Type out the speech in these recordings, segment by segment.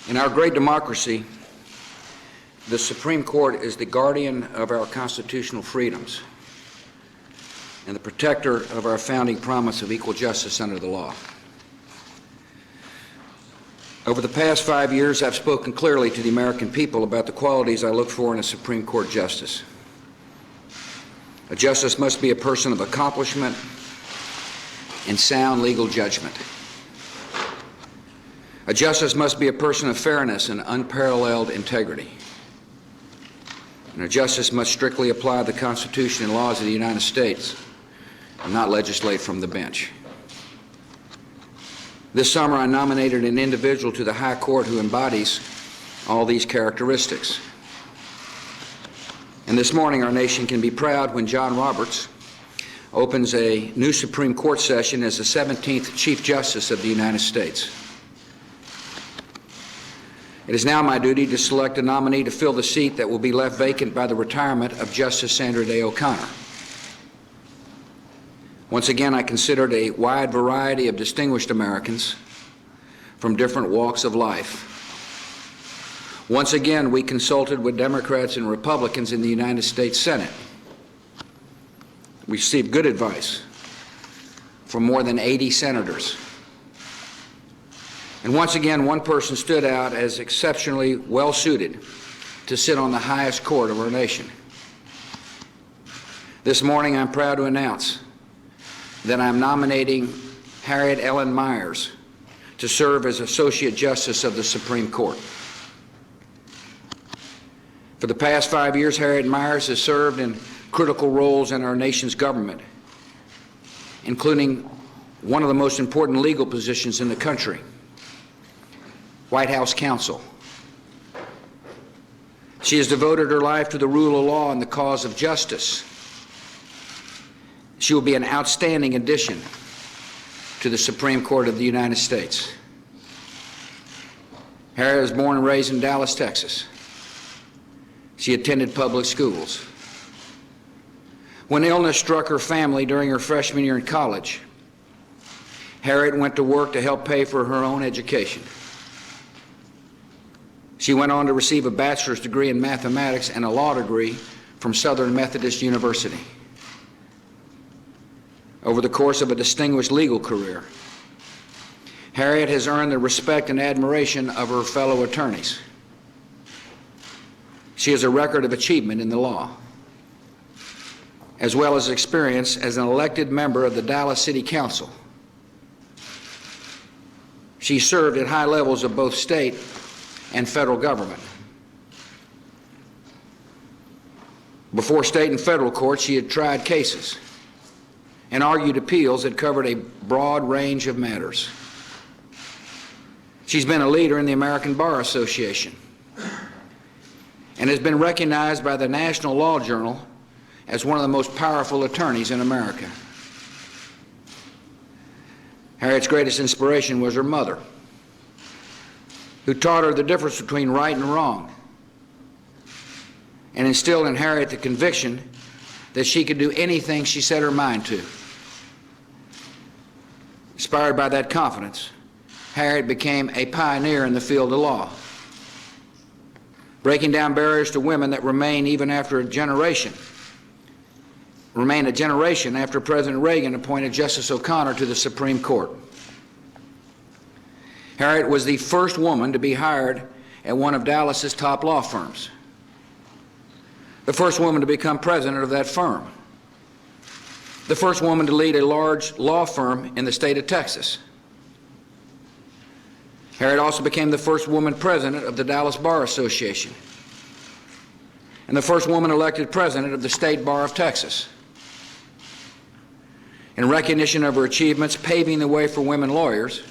In our great democracy, the Supreme Court is the guardian of our constitutional freedoms and the protector of our founding promise of equal justice under the law. Over the past 5 years, I've spoken clearly to the American people about the qualities I look for in a Supreme Court justice. A justice must be a person of accomplishment and sound legal judgment. A justice must be a person of fairness and unparalleled integrity. And a justice must strictly apply the Constitution and laws of the United States and not legislate from the bench. This summer, I nominated an individual to the High Court who embodies all these characteristics. And this morning, our nation can be proud when John Roberts opens a new Supreme Court session as the 17th Chief Justice of the United States. It is now my duty to select a nominee to fill the seat that will be left vacant by the retirement of Justice Sandra Day O'Connor. Once again, I considered a wide variety of distinguished Americans from different walks of life. Once again, we consulted with Democrats and Republicans in the United States Senate. We received good advice from more than 80 senators. And once again, one person stood out as exceptionally well-suited to sit on the highest court of our nation. This morning, I'm proud to announce that I'm nominating Harriet Ellen Myers to serve as Associate Justice of the Supreme Court. For the past 5 years, Harriet Myers has served in critical roles in our nation's government, including one of the most important legal positions in the country, White House counsel. She has devoted her life to the rule of law and the cause of justice. She will be an outstanding addition to the Supreme Court of the United States. Harriet was born and raised in Dallas, Texas. She attended public schools. When illness struck her family during her freshman year in college, Harriet went to work to help pay for her own education. She went on to receive a bachelor's degree in mathematics and a law degree from Southern Methodist University. Over the course of a distinguished legal career, Harriet has earned the respect and admiration of her fellow attorneys. She has a record of achievement in the law, as well as experience as an elected member of the Dallas City Council. She served at high levels of both state and federal government. Before state and federal courts, she had tried cases and argued appeals that covered a broad range of matters. She's been a leader in the American Bar Association and has been recognized by the National Law Journal as one of the most powerful attorneys in America. Harriet's greatest inspiration was her mother, who taught her the difference between right and wrong and instilled in Harriet the conviction that she could do anything she set her mind to. Inspired by that confidence, Harriet became a pioneer in the field of law, breaking down barriers to women that remain a generation after President Reagan appointed Justice O'Connor to the Supreme Court. Harriet was the first woman to be hired at one of Dallas's top law firms, the first woman to become president of that firm, the first woman to lead a large law firm in the state of Texas. Harriet also became the first woman president of the Dallas Bar Association and the first woman elected president of the State Bar of Texas. In recognition of her achievements paving the way for women lawyers,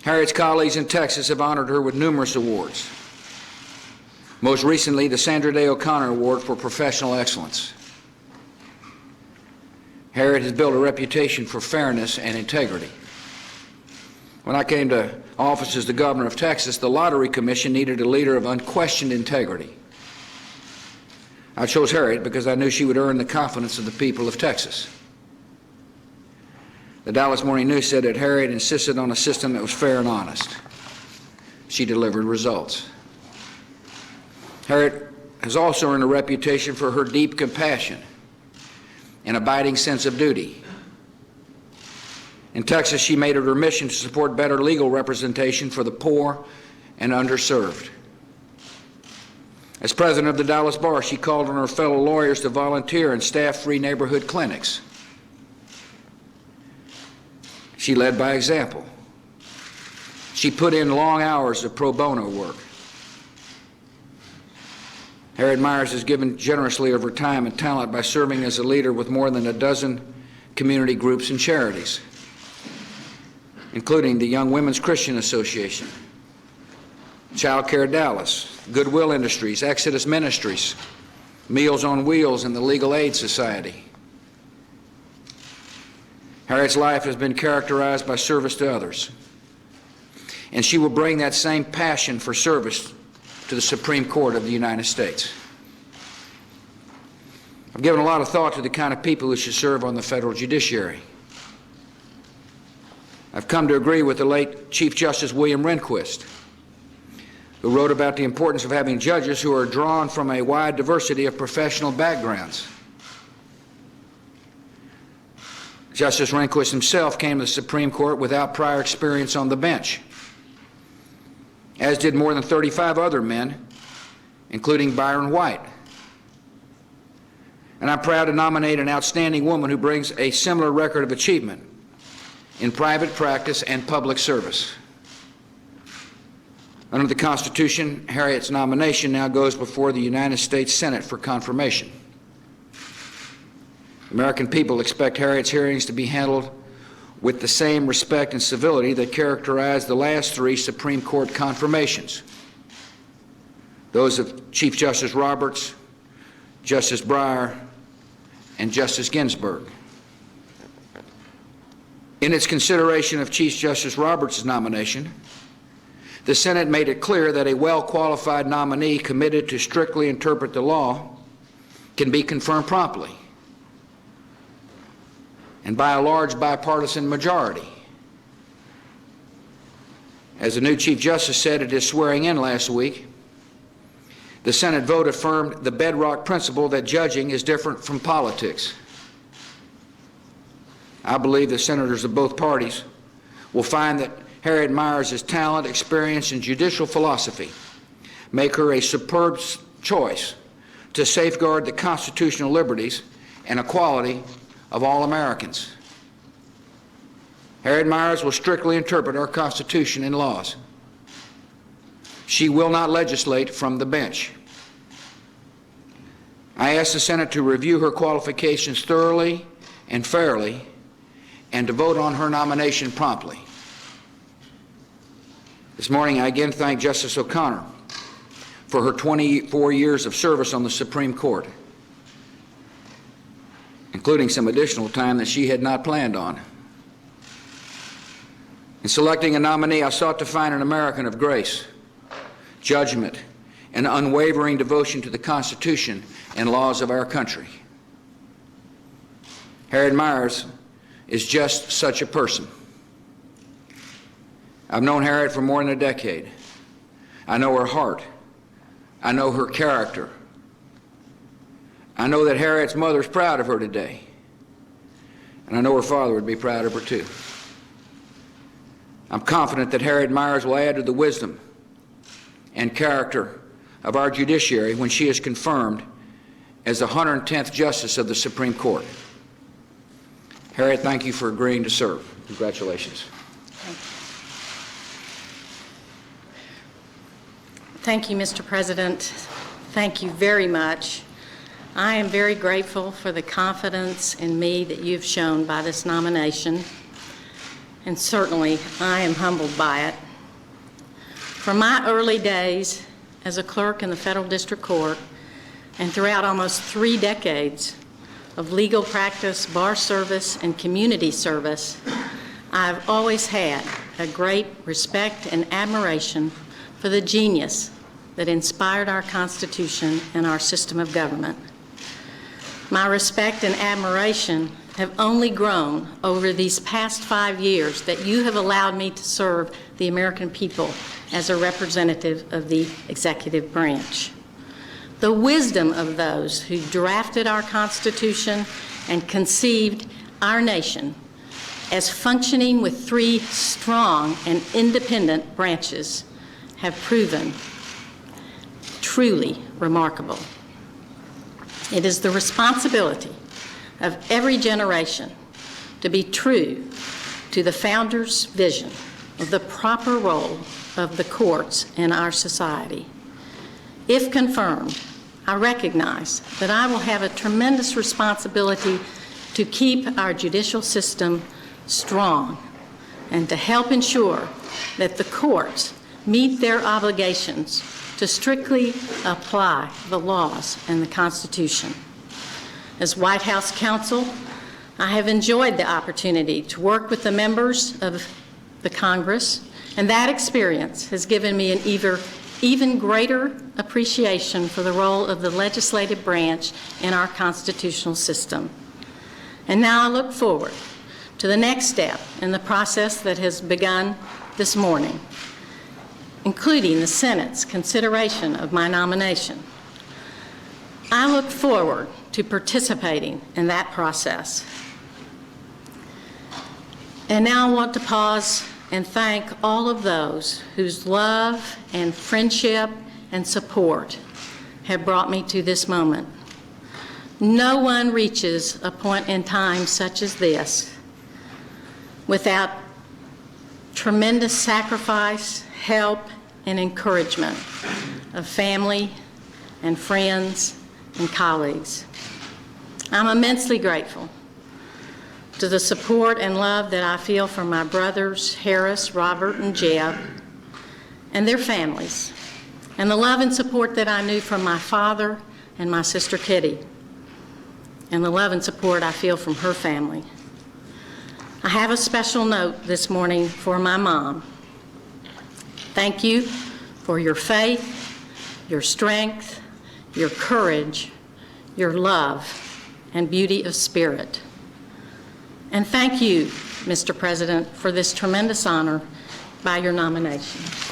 Harriet's colleagues in Texas have honored her with numerous awards. Most recently, the Sandra Day O'Connor Award for Professional Excellence. Harriet has built a reputation for fairness and integrity. When I came to office as the governor of Texas, the Lottery Commission needed a leader of unquestioned integrity. I chose Harriet because I knew she would earn the confidence of the people of Texas. The Dallas Morning News said that Harriet insisted on a system that was fair and honest. she delivered results. Harriet has also earned a reputation for her deep compassion and abiding sense of duty. In Texas, she made it her mission to support better legal representation for the poor and underserved. As president of the Dallas Bar, she called on her fellow lawyers to volunteer in staff-free neighborhood clinics. She led by example. She put in long hours of pro bono work. Harriet Miers has given generously of her time and talent by serving as a leader with more than a dozen community groups and charities, including the Young Women's Christian Association, Child Care Dallas, Goodwill Industries, Exodus Ministries, Meals on Wheels, and the Legal Aid Society. Harriet's life has been characterized by service to others, and she will bring that same passion for service to the Supreme Court of the United States. I've given a lot of thought to the kind of people who should serve on the federal judiciary. I've come to agree with the late Chief Justice William Rehnquist, who wrote about the importance of having judges who are drawn from a wide diversity of professional backgrounds. Justice Rehnquist himself came to the Supreme Court without prior experience on the bench, as did more than 35 other men, including Byron White. And I'm proud to nominate an outstanding woman who brings a similar record of achievement in private practice and public service. Under the Constitution, Harriet's nomination now goes before the United States Senate for confirmation. American people expect Harriet's hearings to be handled with the same respect and civility that characterized the last three Supreme Court confirmations, those of Chief Justice Roberts, Justice Breyer, and Justice Ginsburg. In its consideration of Chief Justice Roberts' nomination, the Senate made it clear that a well-qualified nominee committed to strictly interpret the law can be confirmed promptly and by a large bipartisan majority. As the new Chief Justice said at his swearing in last week, the Senate vote affirmed the bedrock principle that judging is different from politics. I believe that senators of both parties will find that Harriet Miers' talent, experience, and judicial philosophy make her a superb choice to safeguard the constitutional liberties and equality of all Americans. Harriet Miers will strictly interpret our Constitution and laws. She will not legislate from the bench. I ask the Senate to review her qualifications thoroughly and fairly and to vote on her nomination promptly. This morning, I again thank Justice O'Connor for her 24 years of service on the Supreme Court, including some additional time that she had not planned on. In selecting a nominee, I sought to find an American of grace, judgment, and unwavering devotion to the Constitution and laws of our country. Harriet Miers is just such a person. I've known Harriet for more than a decade. I know her heart. I know her character. I know that Harriet's mother's proud of her today. And I know her father would be proud of her too. I'm confident that Harriet Miers will add to the wisdom and character of our judiciary when she is confirmed as the 110th Justice of the Supreme Court. Harriet, thank you for agreeing to serve. Congratulations. Thank you, Mr. President. Thank you very much. I am very grateful for the confidence in me that you've shown by this nomination, and certainly I am humbled by it. From my early days as a clerk in the Federal District Court and throughout almost 3 decades of legal practice, bar service, and community service, I've always had a great respect and admiration for the genius that inspired our Constitution and our system of government. My respect and admiration have only grown over these past 5 years that you have allowed me to serve the American people as a representative of the executive branch. The wisdom of those who drafted our Constitution and conceived our nation as functioning with 3 strong and independent branches have proven truly remarkable. It is the responsibility of every generation to be true to the Founders' vision of the proper role of the courts in our society. If confirmed, I recognize that I will have a tremendous responsibility to keep our judicial system strong and to help ensure that the courts meet their obligations to strictly apply the laws and the Constitution. As White House counsel, I have enjoyed the opportunity to work with the members of the Congress, and that experience has given me an even greater appreciation for the role of the legislative branch in our constitutional system. And now I look forward to the next step in the process that has begun this morning, including the Senate's consideration of my nomination. I look forward to participating in that process. And now I want to pause and thank all of those whose love and friendship and support have brought me to this moment. No one reaches a point in time such as this without tremendous sacrifice, help, and encouragement of family and friends and colleagues. I'm immensely grateful to the support and love that I feel from my brothers, Harris, Robert, and Jeb, and their families, and the love and support that I knew from my father and my sister Kitty, and the love and support I feel from her family. I have a special note this morning for my mom. Thank you for your faith, your strength, your courage, your love, and beauty of spirit. And thank you, Mr. President, for this tremendous honor by your nomination.